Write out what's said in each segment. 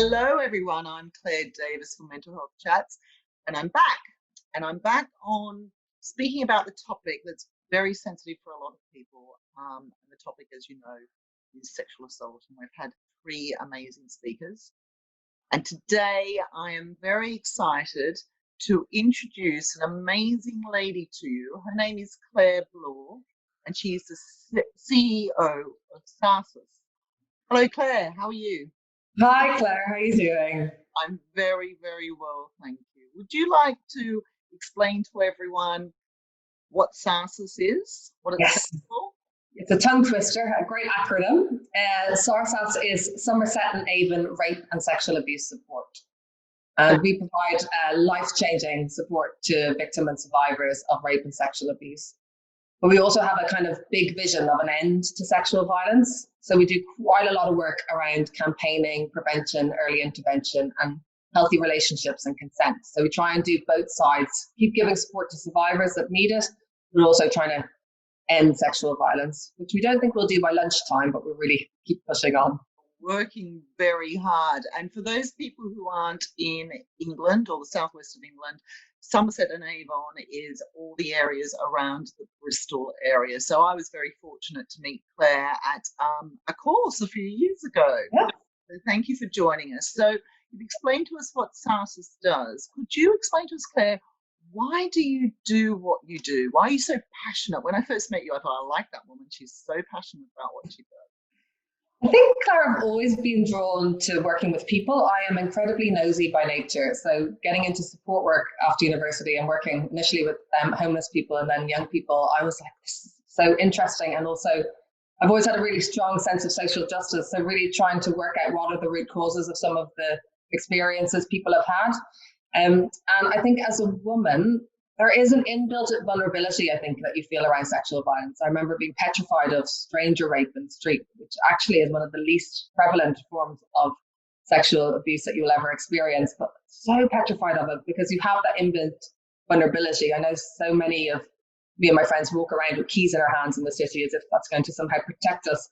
Hello, everyone. I'm Claire Davis from Mental Health Chats, and I'm back. And I'm back on speaking about the topic that's very sensitive for a lot of people. And the topic, as you know, is sexual assault. And we've had three amazing speakers. And today I am very excited to introduce an amazing lady to you. Her name is Claire Bloor, and she is the CEO of SARSAS. Hello, Claire. How are you? Hi, Claire. How are you doing? I'm very, very well, thank you. Would you like to explain to everyone what SARSAS is? What it stands for? It's a tongue twister, a great acronym. SARSAS is Somerset and Avon Rape and Sexual Abuse Support. And we provide life-changing support to victims and survivors of rape and sexual abuse. But we also have a kind of big vision of an end to sexual violence. So we do quite a lot of work around campaigning, prevention, early intervention, and healthy relationships and consent. So we try and do both sides, keep giving support to survivors that need it, but also trying to end sexual violence, which we don't think we'll do by lunchtime, but we'll really keep pushing on. Working very hard. And for those people who aren't in England or the southwest of England, Somerset and Avon is all the areas around the Bristol area. So I was very fortunate to meet Claire at a course a few years ago. Yeah. So thank you for joining us. So you've explained to us what SARSAS does. Could you explain to us, Claire, why do you do what you do? Why are you so passionate? When I first met you, I thought, I like that woman. She's so passionate about what she does. I think, Claire, I've always been drawn to working with people. I am incredibly nosy by nature. So getting into support work after university and working initially with homeless people and then young people, I was like, this is so interesting. And also, I've always had a really strong sense of social justice. So really trying to work out what are the root causes of some of the experiences people have had. And I think as a woman, there is an inbuilt vulnerability, I think, that you feel around sexual violence. I remember being petrified of stranger rape in the street, which actually is one of the least prevalent forms of sexual abuse that you'll ever experience, but so petrified of it because you have that inbuilt vulnerability. I know so many of me and my friends walk around with keys in our hands in the city as if that's going to somehow protect us.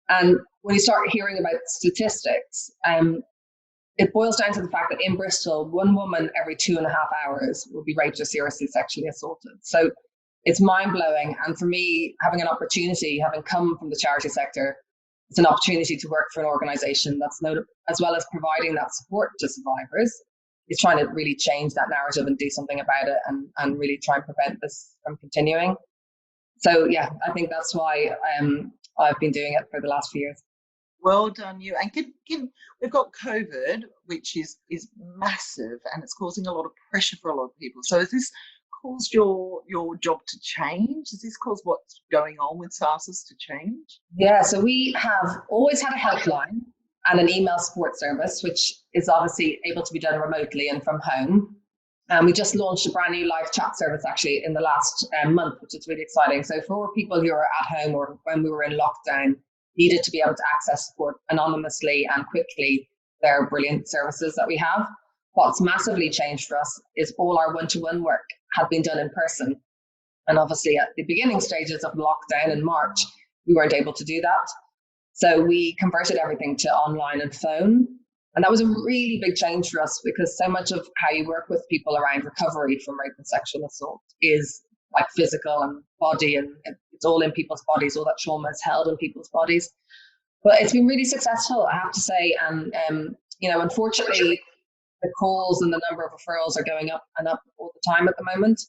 And when you start hearing about statistics, it boils down to the fact that in Bristol, one woman every 2.5 hours will be raped or seriously sexually assaulted. So it's mind-blowing. And for me, having an opportunity, having come from the charity sector, it's an opportunity to work for an organisation that's noted, as well as providing that support to survivors, is trying to really change that narrative and do something about it and really try and prevent this from continuing. So yeah, I think that's why I've been doing it for the last few years. Well done, you. And we've got COVID, which is massive, and it's causing a lot of pressure for a lot of people. So has this caused your job to change? Has this caused what's going on with SARSAS to change? Yeah, so we have always had a helpline and an email support service, which is obviously able to be done remotely and from home. And we just launched a brand new live chat service actually in the last month, which is really exciting. So for people who are at home or when we were in lockdown, needed to be able to access support anonymously and quickly, there are brilliant services that we have. What's massively changed for us is all our one-to-one work had been done in person. And obviously at the beginning stages of lockdown in March, we weren't able to do that. So we converted everything to online and phone. And that was a really big change for us because so much of how you work with people around recovery from rape and sexual assault is like physical and body, and it's all in people's bodies. All that trauma is held in people's bodies. But it's been really successful, I have to say. And unfortunately, the calls and the number of referrals are going up and up all the time at the moment.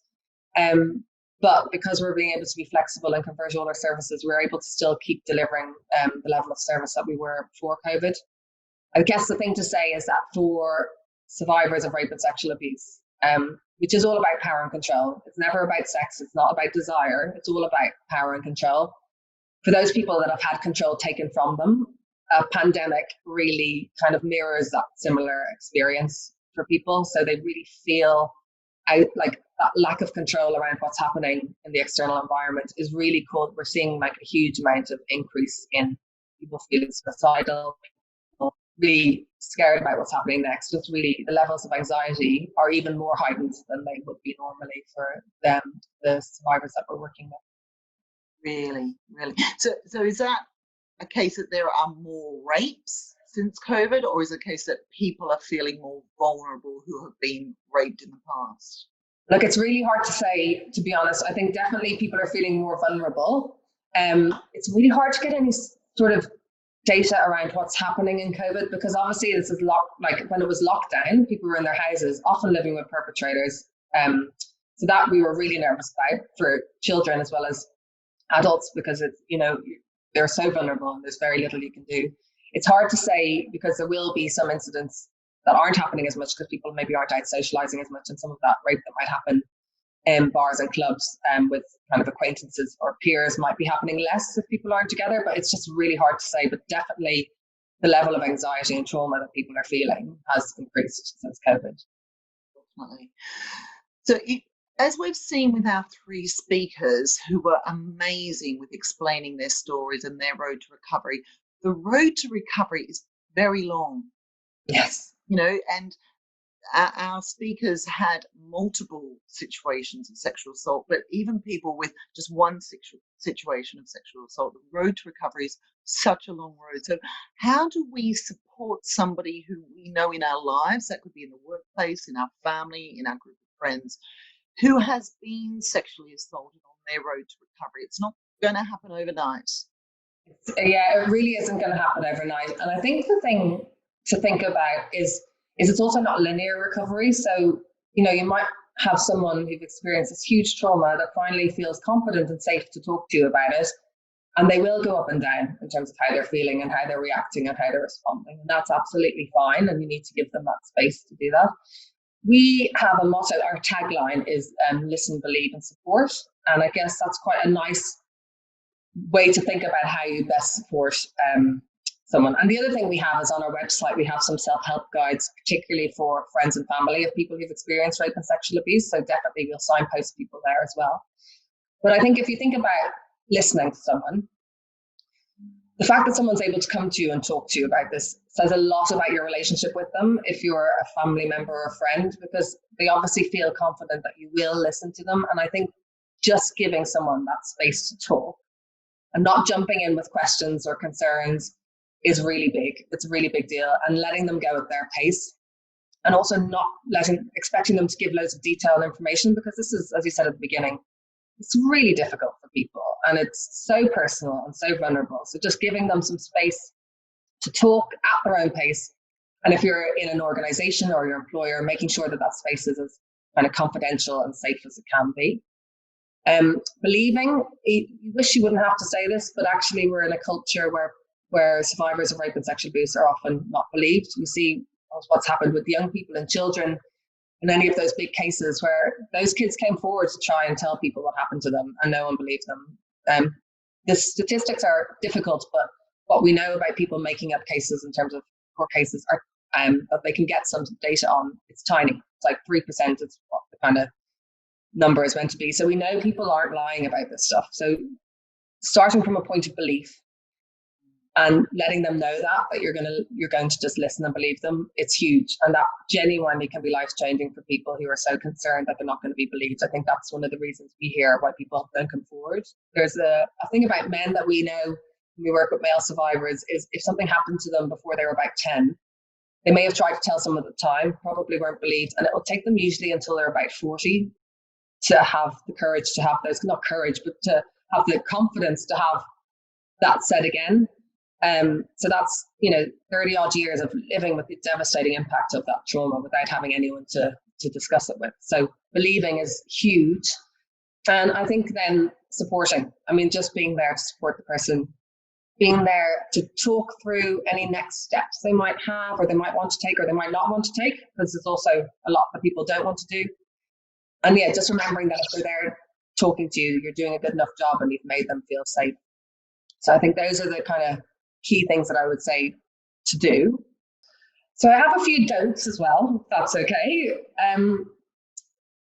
But because we're being able to be flexible and convert all our services, we're able to still keep delivering the level of service that we were before COVID. I guess the thing to say is that for survivors of rape and sexual abuse, which is all about power and control. It's never about sex. It's not about desire. It's all about power and control. For those people that have had control taken from them, a pandemic really kind of mirrors that similar experience for people. So they really feel like that lack of control around what's happening in the external environment is really cool. We're seeing like a huge amount of increase in people feeling suicidal, really scared about what's happening next. Just really the levels of anxiety are even more heightened than they would be normally for them, the survivors that we're working with. Really. So is that a case that there are more rapes since COVID, or is it a case that people are feeling more vulnerable who have been raped in the past? Look, it's really hard to say, to be honest. I think definitely people are feeling more vulnerable. It's really hard to get any sort of data around what's happening in COVID, because obviously this is like when it was lockdown, people were in their houses, often living with perpetrators. So that we were really nervous about for children as well as adults, because it's, they're so vulnerable and there's very little you can do. It's hard to say because there will be some incidents that aren't happening as much because people maybe aren't out socializing as much, and some of that rape that might happen in bars and clubs with kind of acquaintances or peers might be happening less if people aren't together. But it's just really hard to say. But definitely the level of anxiety and trauma that people are feeling has increased since COVID. Definitely. So as we've seen with our three speakers who were amazing with explaining their stories and their road to recovery, the road to recovery is very long. Yes. And our speakers had multiple situations of sexual assault, but even people with just one situation of sexual assault, the road to recovery is such a long road. So how do we support somebody who we know in our lives, that could be in the workplace, in our family, in our group of friends, who has been sexually assaulted on their road to recovery? It's not going to happen overnight. Yeah, it really isn't going to happen overnight. And I think the thing to think about is it's also not linear recovery. So, you might have someone who's experienced this huge trauma that finally feels confident and safe to talk to you about it. And they will go up and down in terms of how they're feeling and how they're reacting and how they're responding. And that's absolutely fine. And you need to give them that space to do that. We have a motto, our tagline is listen, believe and support. And I guess that's quite a nice way to think about how you best support someone. And the other thing we have is on our website, we have some self-help guides, particularly for friends and family of people who've experienced rape and sexual abuse. So definitely we'll signpost people there as well. But I think if you think about listening to someone, the fact that someone's able to come to you and talk to you about this says a lot about your relationship with them if you're a family member or a friend, because they obviously feel confident that you will listen to them. And I think just giving someone that space to talk and not jumping in with questions or concerns is really big. It's a really big deal, and letting them go at their pace, and also not expecting them to give loads of detailed information, because this is, as you said at the beginning, it's really difficult for people and it's so personal and so vulnerable. So just giving them some space to talk at their own pace. And if you're in an organization or your employer, making sure that that space is as kind of confidential and safe as it can be. Believing, you wish you wouldn't have to say this, but actually we're in a culture where survivors of rape and sexual abuse are often not believed. We see what's happened with young people and children in any of those big cases where those kids came forward to try and tell people what happened to them and no one believed them. The statistics are difficult, but what we know about people making up cases in terms of court cases are that they can get some data on, it's tiny. It's like 3% is what the kind of number is meant to be. So we know people aren't lying about this stuff. So starting from a point of belief and letting them know that you're going to just listen and believe them, it's huge. And that genuinely can be life-changing for people who are so concerned that they're not going to be believed. I think that's one of the reasons we hear why people don't come forward. There's a thing about men that we know when we work with male survivors is if something happened to them before they were about 10, they may have tried to tell someone at the time, probably weren't believed, and it will take them usually until they're about 40 to have the courage to have those, not courage, but to have the confidence to have that said again. So that's, 30 odd years of living with the devastating impact of that trauma without having anyone to discuss it with. So believing is huge. And I think then supporting, just being there to support the person, being there to talk through any next steps they might have, or they might want to take, or they might not want to take, because there's also a lot that people don't want to do. And yeah, just remembering that if they're there talking to you, you're doing a good enough job and you've made them feel safe. So I think those are the kind of key things that I would say to do. So I have a few don'ts as well, if that's okay.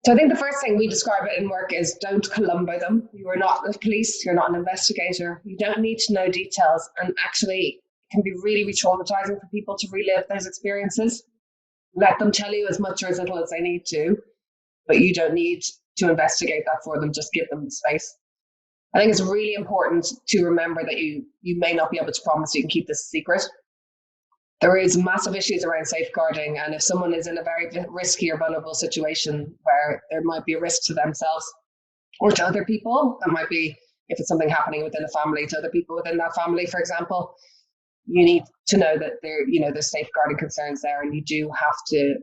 So I think the first thing we describe it in work is don't Columbo them. You are not the police, you're not an investigator. You don't need to know details, and actually it can be really re-traumatizing for people to relive those experiences. Let them tell you as much or as little as they need to, but you don't need to investigate that for them, just give them the space. I think it's really important to remember that you may not be able to promise you can keep this a secret. There is massive issues around safeguarding, and if someone is in a very risky or vulnerable situation where there might be a risk to themselves or to other people, that might be if it's something happening within a family to other people within that family, for example, you need to know that there's safeguarding concerns there, and you do have to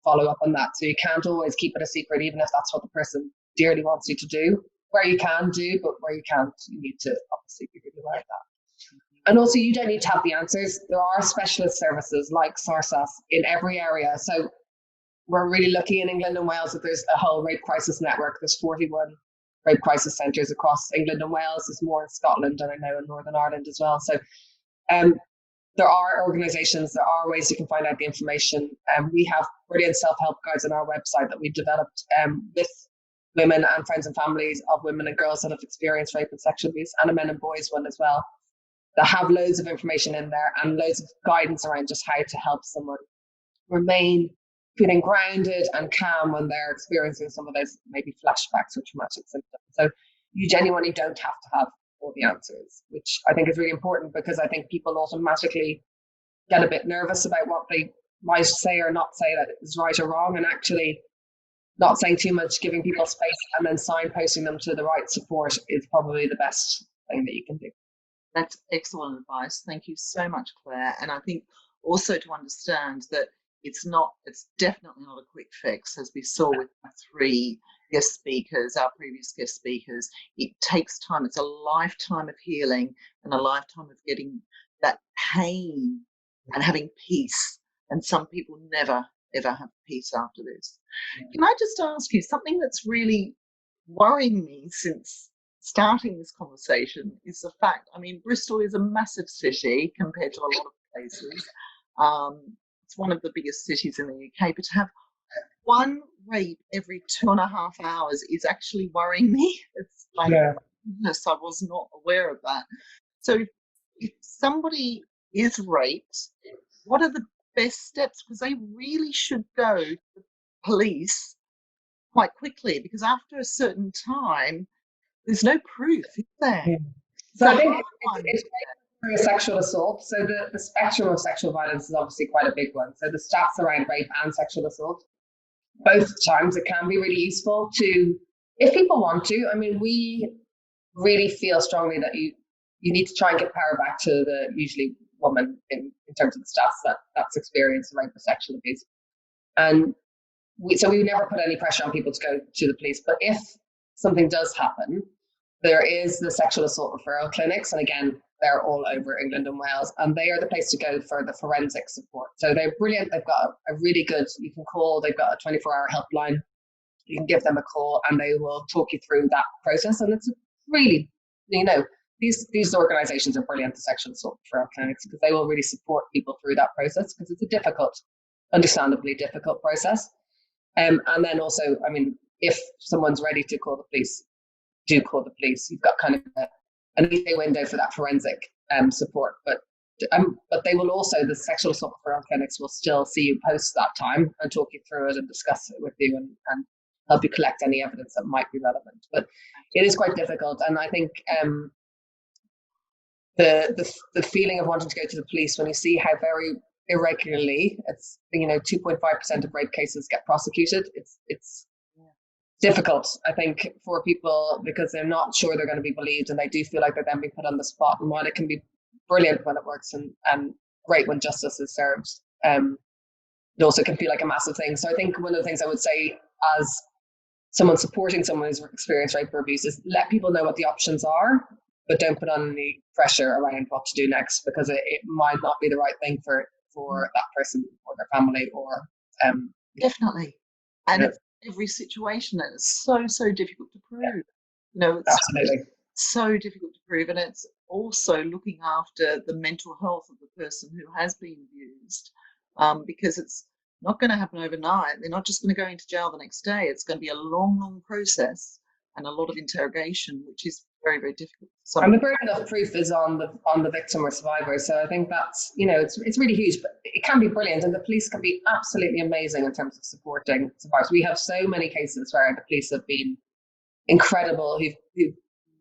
follow up on that. So you can't always keep it a secret, even if that's what the person dearly wants you to do. Where you can do, but where you can't, you need to obviously be really aware of that. And also, you don't need to have the answers. There are specialist services like SARSAS in every area. So we're really lucky in England and Wales that there's a whole rape crisis network. There's 41 rape crisis centres across England and Wales. There's more in Scotland, and I know in Northern Ireland as well. So there are organisations, there are ways you can find out the information. We have brilliant self-help guides on our website that we've developed with women and friends and families of women and girls that have experienced rape and sexual abuse, and a men and boys one as well, that have loads of information in there and loads of guidance around just how to help someone remain feeling grounded and calm when they're experiencing some of those maybe flashbacks or traumatic symptoms. So you genuinely don't have to have all the answers, which I think is really important, because I think people automatically get a bit nervous about what they might say or not say that is right or wrong, and actually not saying too much, giving people space and then signposting them to the right support is probably the best thing that you can do. That's excellent advice. Thank you so much, Claire. And I think also to understand that it's definitely not a quick fix, as we saw with our 3 guest speakers, our previous guest speakers. It takes time. It's a lifetime of healing and a lifetime of getting that pain and having peace. And some people never, ever have peace after this. Can I just ask you something that's really worrying me since starting this conversation is the fact, I mean, Bristol is a massive city compared to a lot of places. It's one of the biggest cities in the UK, but to have one rape every 2.5 hours is actually worrying me. It's like, goodness, I was not aware of that. So if somebody is raped, what are the best steps? Because they really should go to the police quite quickly, because after a certain time, there's no proof, is there? Yeah. So I think it's a sexual assault. So the spectrum of sexual violence is obviously quite a big one. So the stats around rape and sexual assault, both times it can be really useful to, if people want to. I mean, we really feel strongly that you need to try and get power back to the usually woman in terms of the stats that's experienced rape or sexual abuse. And we never put any pressure on people to go to the police. But if something does happen, there is the sexual assault referral clinics, and again, they're all over England and Wales, and they are the place to go for the forensic support. So they're brilliant. They've got a really good, you can call, they've got a 24-hour helpline. You can give them a call and they will talk you through that process. And it's really, these organizations are brilliant, the sexual assault referral clinics, because they will really support people through that process, because it's a understandably difficult process. And then also, I mean, if someone's ready to call the police, do call the police. You've got kind of an easy window for that forensic support. But they will also, the sexual assault referral clinics will still see you post that time and talk you through it and discuss it with you and help you collect any evidence that might be relevant. But it is quite difficult. And I think the feeling of wanting to go to the police when you see how very irregularly, it's 2.5% of rape cases get prosecuted. It's difficult, I think, for people, because they're not sure they're going to be believed, and they do feel like they're then being put on the spot. And while it can be brilliant when it works and great when justice is served, it also can feel like a massive thing. So I think one of the things I would say as someone supporting someone who's experienced rape or abuse is let people know what the options are, but don't put on any pressure around what to do next, because it might not be the right thing for that person or their family or definitely. And it's every situation, and it's so difficult to prove. It's absolutely so difficult to prove, and it's also looking after the mental health of the person who has been abused, because it's not going to happen overnight. They're not just going to go into jail the next day. It's going to be a long process and a lot of interrogation, which is very, very difficult. And the burden of proof is on the victim or survivor. So I think that's, it's really huge, but it can be brilliant. And the police can be absolutely amazing in terms of supporting survivors. We have so many cases where the police have been incredible, who've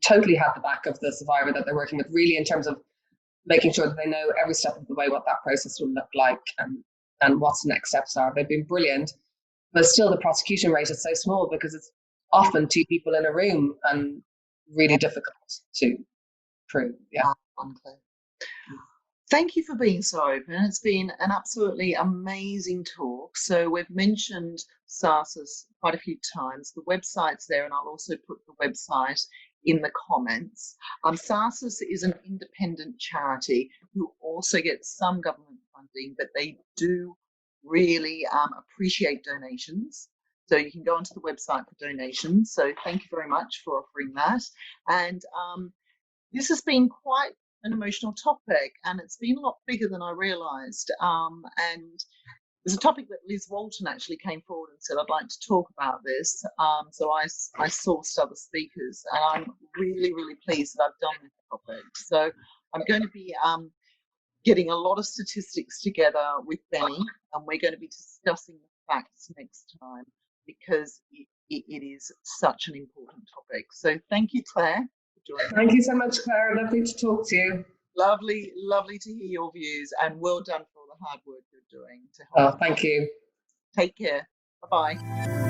totally had the back of the survivor that they're working with, really, in terms of making sure that they know every step of the way what that process will look like and what the next steps are. They've been brilliant, but still the prosecution rate is so small because it's often 2 people in a room and really difficult to prove. Yeah. Thank you for being so open. It's been an absolutely amazing talk. So we've mentioned SARSAS quite a few times. The website's there, and I'll also put the website in the comments. SARSAS is an independent charity who also gets some government funding, but they do really appreciate donations. So you can go onto the website for donations. So thank you very much for offering that. And this has been quite an emotional topic, and it's been a lot bigger than I realised. And there's a topic that 𝗖𝗵𝗆𝗀𝗀 actually came forward and said, I'd like to talk about this. So I sourced other speakers, and I'm really, really pleased that I've done this topic. So I'm going to be getting a lot of statistics together with Benny, and we're going to be discussing the facts next time, because it is such an important topic. So thank you, Claire. Thank you so much, Claire. Lovely to talk to you. Lovely, lovely to hear your views, and well done for all the hard work you're doing to help. Oh, thank you. Take care. Bye-bye.